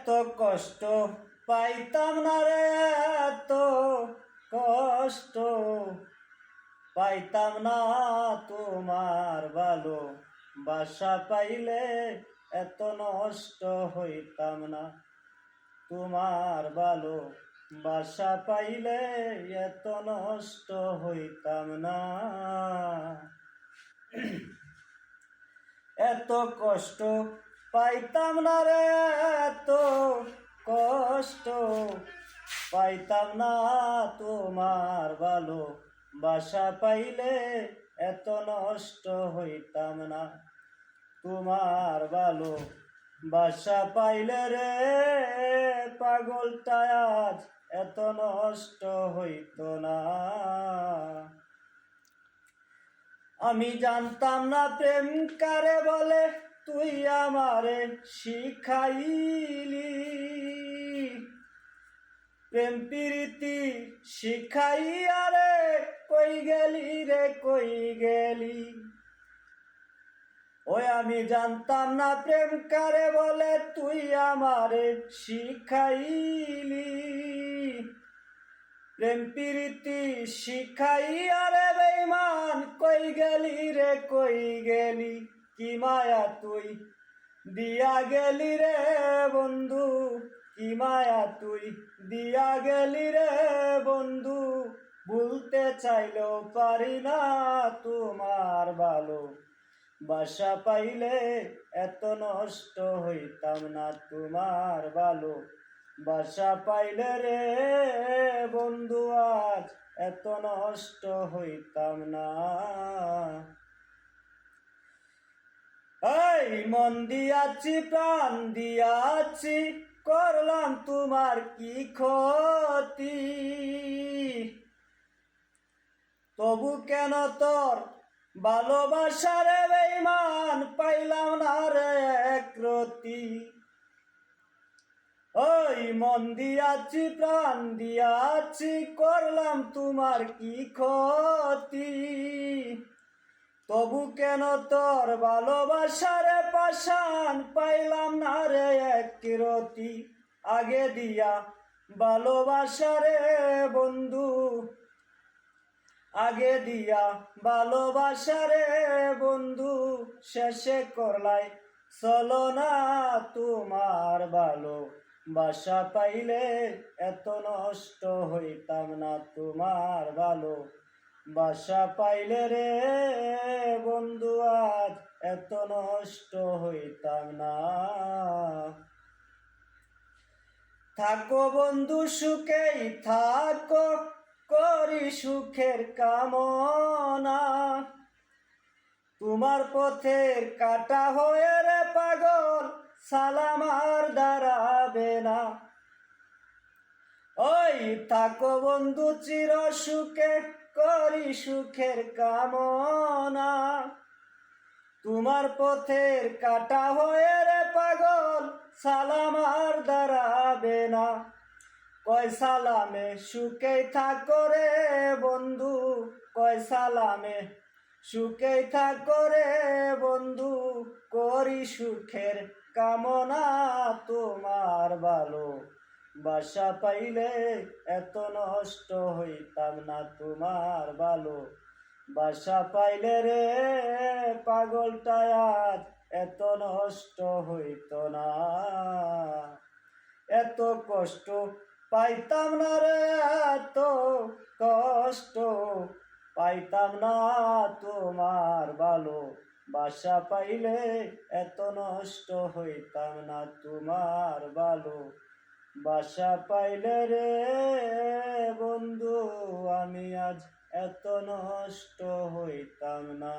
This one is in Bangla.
এত কষ্ট পাইতাম না রে, এত কষ্ট পাইতাম না তোমার ভালো বাসা পাইলে, এত নষ্ট হইতাম না তোমার ভালো বাসা পাইলে, এত নষ্ট হইতাম না। এত কষ্ট পাইতাম না রে, এত কষ্ট পাইতাম না তোমার ভালো বাসা পাইলে, এত নষ্ট হইতাম না তোমার ভালো বাসা পাইলে রে, পাগলটা আজ এত নষ্ট হইত না। আমি জানতাম না প্রেম কারে বলে, তুই আমারে শিখাইলি। প্রেম প্রীতি শিখাইয়া রে, কই গেলি রে কই গেলি। ওই আমি জানতাম না প্রেম কারে বলে, তুই আমারে শিখাইলি। প্রেম প্রীতি শিখাইয়া রে বেঈমান, কই গেলি রে কই গেলি। কি মায়া তুই দিয়া গেলি রে বন্ধু, কি মায়া তুই দিয়া গেলি রে বন্ধু। ভুলতে চাইলেও পারি না তোমার ভালো বাসা পাইলে, এত নষ্ট হইতাম না তোমার ভালো বাসা পাইলে রে বন্ধু, আজ এত নষ্ট হইতাম না। এই মন দিয়াছি প্রাণ দিয়াছি, করলাম তোমার কি ক্ষতি। তবু কেন তোর ভালোবাসারে বেঈমান, পাইলাম না রে একরতি। ওই মন দিয়াছি প্রাণ দিয়াছি, করলাম তোমার কি ক্ষতি। তবু কেন তোর ভালোবাসারে পাশান, পাইলাম না রে একরতি। আগে দিয়া ভালোবাসারে বন্ধু, আগে দিয়া ভালোবাসারে বন্ধু, শেষে করলাই চলো না তোমার ভালো বাসা পাইলে, এত নষ্ট হইতাম না তোমার ভালো বাসা পাইলে রে বন্ধু, আজ এত নষ্ট হইতাম না। থাকো বন্ধু সুখেই থাকো, করি সুখের কামনা। তোমার পথের কাটা হয়ে রে পাগল, সালাম আর দাঁড়াবে না। ওই থাকো বন্ধু চির সুখে, করি সুখের কামনা। তোমার পথের কাটা হয়ে রে পাগল, সালাম আর দাঁড়াবে না। কয় সালামে সুখেই থাকো রে বন্ধু, কয় সালামে সুখেই থাকো রে বন্ধু। করি সুখের কামনা তোমার ভালো বাসা পাইলে, এত নষ্ট হইতাম না তোমার ভালো বাসা পাইলে রে পাগলটা আজ এত নষ্ট হইত না। এত কষ্ট পাইতাম না রে, এত কষ্ট পাইতাম না তোমার ভালো বাসা পাইলে, এত নষ্ট হইতাম না তোমার ভালো বাসা পাইলে রে বন্ধু, আমি আজ এত নষ্ট হইতাম না।